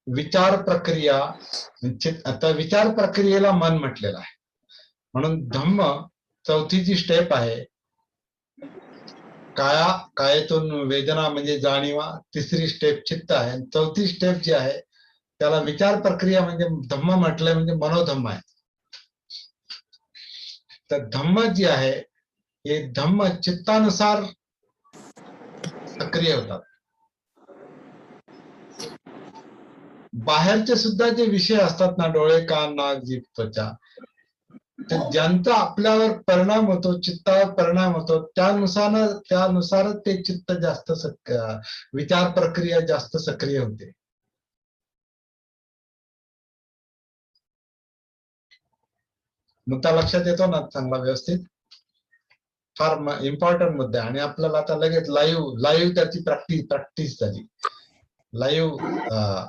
विचार प्रक्रिया, आता विचार प्रक्रियेला मन म्हटलेलं आहे. म्हणून धम्म चौथी जी स्टेप आहे, कायातून वेदना म्हणजे जाणीवा, तिसरी स्टेप चित्त आहे, आणि चौथी स्टेप जी आहे त्याला विचार प्रक्रिया म्हणजे धम्म म्हटलंय, म्हणजे मनोधम्म आहे. तर धम्म जी आहे हे धम्म चित्तानुसार सक्रिय होतात. बाहेरचे सुद्धा जे विषय असतात ना, डोळे, कान, नाक, जीभ, त्वचा, तर ज्यांचा आपल्यावर परिणाम होतो, चित्तावर परिणाम होतो, त्यानुसारच ते चित्त जास्त विचार प्रक्रिया जास्त सक्रिय होते. मुद्दा लक्षात येतो ना चांगला व्यवस्थित? फार इम्पॉर्टंट मुद्दा आहे. आणि आपल्याला आता लगेच लाईव्ह त्याची प्रॅक्टिस झाली. लाईव्ह